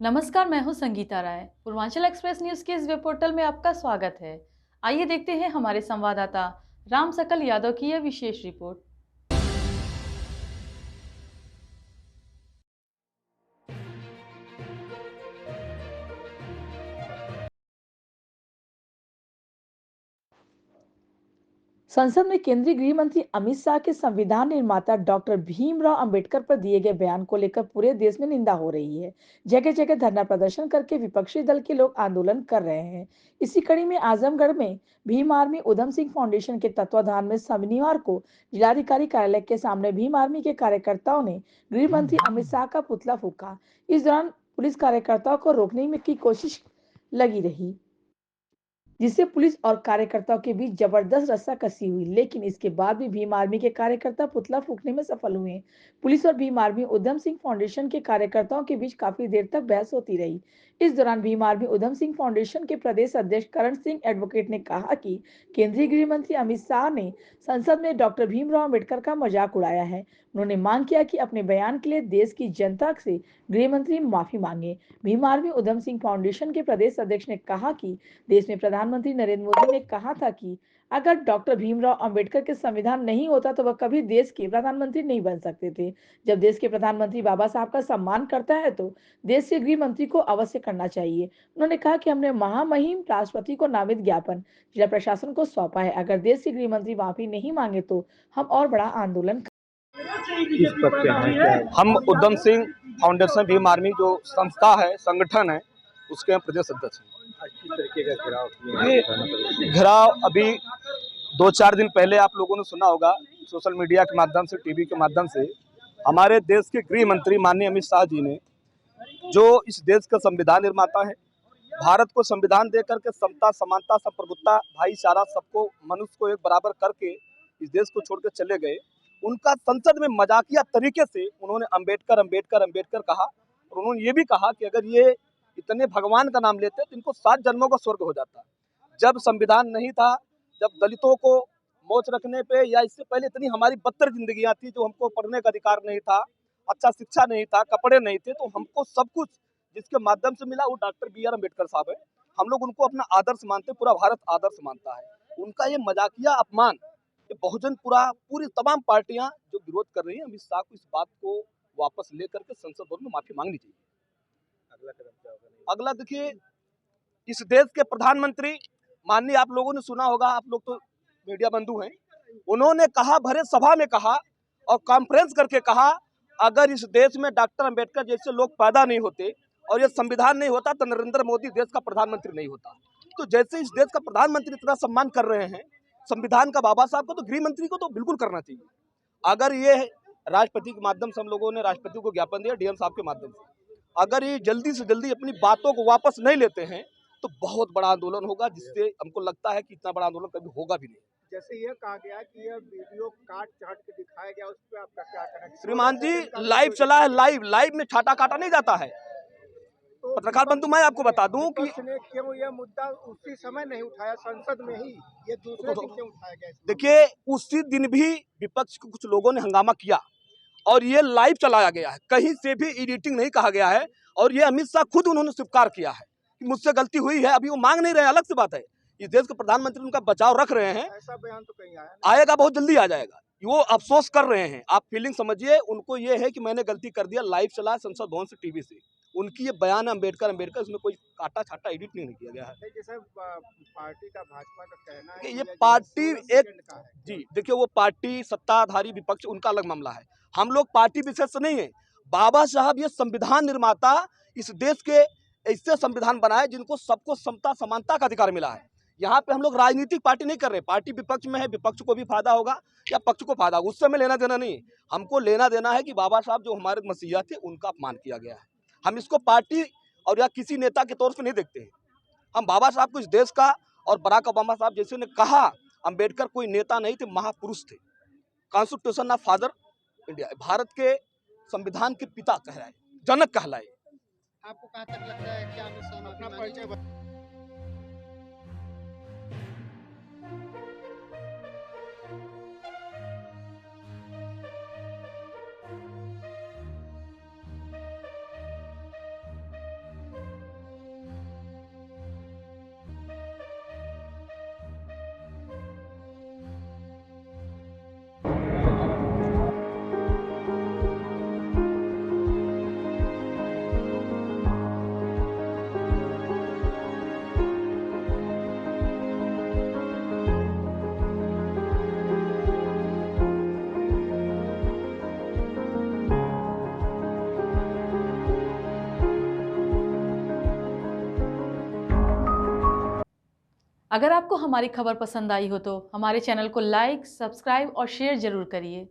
नमस्कार, मैं हूं संगीता राय। पूर्वांचल एक्सप्रेस न्यूज के इस वेब पोर्टल में आपका स्वागत है। आइए देखते हैं हमारे संवाददाता राम सकल यादव की यह विशेष रिपोर्ट। संसद में केंद्रीय गृह मंत्री अमित शाह के संविधान निर्माता डॉक्टर भीमराव अंबेडकर पर दिए गए बयान को लेकर पूरे देश में निंदा हो रही है। जगह जगह धरना प्रदर्शन करके विपक्षी दल के लोग आंदोलन कर रहे हैं। इसी कड़ी में आजमगढ़ में भीम आर्मी उधम सिंह फाउंडेशन के तत्वाधान में शनिवार को जिलाधिकारी कार्यालय के सामने भीम आर्मी के कार्यकर्ताओं ने गृह मंत्री अमित शाह का पुतला फूका। इस दौरान पुलिस कार्यकर्ताओं को रोकने में की कोशिश लगी रही, जिससे पुलिस और कार्यकर्ताओं के बीच जबरदस्त रस्साकसी हुई, लेकिन इसके बाद भी भीम आर्मी के कार्यकर्ता पुतला फूकने में सफल हुए। पुलिस और भीम आर्मी उधम सिंह फाउंडेशन के कार्यकर्ताओं के बीच काफी देर तक बहस होती रही। इस दौरान भीम आर्मी उधम सिंह फाउंडेशन के प्रदेश अध्यक्ष करण सिंह एडवोकेट ने कहा कि केंद्रीय गृह मंत्री अमित शाह ने संसद में डॉक्टर भीमराव अम्बेडकर का मजाक उड़ाया है। उन्होंने मांग किया कि अपने बयान के लिए देश की जनता से गृह मंत्री माफी मांगे। भीम आर्मी उधम सिंह फाउंडेशन के प्रदेश अध्यक्ष ने कहा कि देश में प्रधानमंत्री नरेंद्र मोदी ने कहा था कि अगर डॉक्टर भीमराव अंबेडकर के संविधान नहीं होता तो वह कभी देश के प्रधानमंत्री नहीं बन सकते थे। जब देश के प्रधानमंत्री बाबा साहब का सम्मान करता है तो देश के गृह मंत्री को अवश्य करना चाहिए। उन्होंने कहा कि हमने महामहिम राष्ट्रपति को नामित ज्ञापन जिला प्रशासन को सौंपा है। अगर देश के गृह मंत्री माफी नहीं मांगे तो हम और बड़ा आंदोलन किस पद पे हैं क्या? हम उधम सिंह फाउंडेशन भीम आर्मी जो संस्था है, संगठन है, उसके हम प्रदेश अध्यक्ष हैं। किस तरीके का घेराव किए? ये घेराव अभी 2-4 दिन पहले आप लोगों ने सुना होगा सोशल मीडिया के माध्यम से, टीवी के माध्यम से, हमारे देश के गृह मंत्री माननीय अमित शाह जी ने, जो इस देश का संविधान निर्माता है, भारत को संविधान दे करके समता, समानता, संप्रभुता, भाईचारा, सबको, मनुष्य को एक बराबर करके इस देश को छोड़कर चले गए। उनका संसद में मजाकिया तरीके से उन्होंने अंबेडकर अंबेडकर अंबेडकर कहा और उन्होंने ये भी कहा कि अगर ये इतने भगवान का नाम लेते तो इनको 7 जन्मों का स्वर्ग हो जाता। जब संविधान नहीं था, जब दलितों को मोच रखने पे या इससे पहले इतनी हमारी बदतर जिंदगियां थी, जो हमको पढ़ने का अधिकार नहीं था, अच्छा शिक्षा नहीं था, कपड़े नहीं थे, तो हमको सब कुछ जिसके माध्यम से मिला वो डॉक्टर BR अम्बेडकर साहब है। हम लोग उनको अपना आदर्श मानते, पूरा भारत आदर्श मानता है। उनका ये मजाकिया अपमान, ये बहुजन पूरी तमाम पार्टियां जो विरोध कर रही हैं, अमित शाह को इस बात को वापस लेकर के संसद भवन में माफी मांगनी चाहिए। अगला कदम क्या होगा? अगला देखिए, इस देश के प्रधानमंत्री माननीय, आप लोगों ने सुना होगा, आप लोग तो मीडिया बंधु हैं, उन्होंने कहा, भरे सभा में कहा और कॉन्फ्रेंस करके कहा, अगर इस देश में डॉक्टर अंबेडकर जैसे लोग पैदा नहीं होते और ये संविधान नहीं होता तो नरेंद्र मोदी देश का प्रधानमंत्री नहीं होता। तो जैसे इस देश का प्रधानमंत्री इतना सम्मान कर रहे हैं संविधान का बाबा साहब को, तो गृह मंत्री को तो बिल्कुल करना चाहिए। अगर ये राष्ट्रपति के माध्यम से हम लोगों ने राष्ट्रपति को ज्ञापन दिया, DM साहब के माध्यम से, अगर ये जल्दी से जल्दी अपनी बातों को वापस नहीं लेते हैं तो बहुत बड़ा आंदोलन होगा, जिससे हमको लगता है कि इतना बड़ा आंदोलन कभी होगा भी नहीं। जैसे ये कहा गया कि यह वीडियो काट छाट के दिखाया गया, उस पर आपका क्या कहना है? श्रीमान जी, लाइव चला है, लाइव में छाटा काटा नहीं जाता है। तो पत्रकार बंधु, मैं आपको बता दूं कि ने क्यों यह मुद्दा उसी समय नहीं उठाया संसद में ही, ये दूसरे दिन क्यों उठाया गया? देखिए, उसी दिन भी विपक्ष के कुछ लोगों ने हंगामा किया और ये लाइव चलाया गया है, कहीं से भी एडिटिंग नहीं कहा गया है, और ये अमित शाह खुद उन्होंने स्वीकार किया है कि मुझसे गलती हुई है। अभी वो मांग नहीं रहे, अलग से बात है। इस देश के प्रधानमंत्री उनका बचाव रख रहे हैं, ऐसा बयान तो कहीं आएगा, बहुत जल्दी आ जाएगा। वो अफसोस कर रहे हैं, आप फीलिंग समझिए, उनको ये है कि मैंने गलती कर दिया। लाइव चला संसद भवन से, टीवी से, उनकी ये बयान है अंबेडकर अंबेडकर, इसमें कोई काटा छाटा एडिट नहीं किया गया है। जैसे पार्टी का, भाजपा का कहना है ये पार्टी एक, जी देखिए, वो पार्टी सत्ताधारी विपक्ष, उनका अलग मामला है। हम लोग पार्टी विशेष नहीं है। बाबा साहब ये संविधान निर्माता, इस देश के ऐसे संविधान बनाए जिनको सबको समता समानता का अधिकार मिला है। यहाँ पे हम लोग राजनीतिक पार्टी नहीं कर रहे। पार्टी विपक्ष में है, विपक्ष को भी फायदा होगा या पक्ष को फायदा होगा, उससे हमें लेना देना नहीं। हमको लेना देना है कि बाबा साहब जो हमारे मसीहा थे, उनका अपमान किया गया है। हम इसको पार्टी और या किसी नेता के तौर पर नहीं देखते हैं। हम बाबा साहब को इस देश का, और बराक ओबामा साहब जैसे ने कहा, अंबेडकर कोई नेता नहीं थे, महापुरुष थे। Constitution of father India, Bharat के संविधान के पिता कहलाए, जनक कहलाए। आपको कहाँ तक लगता है क्या अपना परिचय अगर आपको हमारी खबर पसंद आई हो तो हमारे चैनल को लाइक, सब्सक्राइब और शेयर जरूर करिए।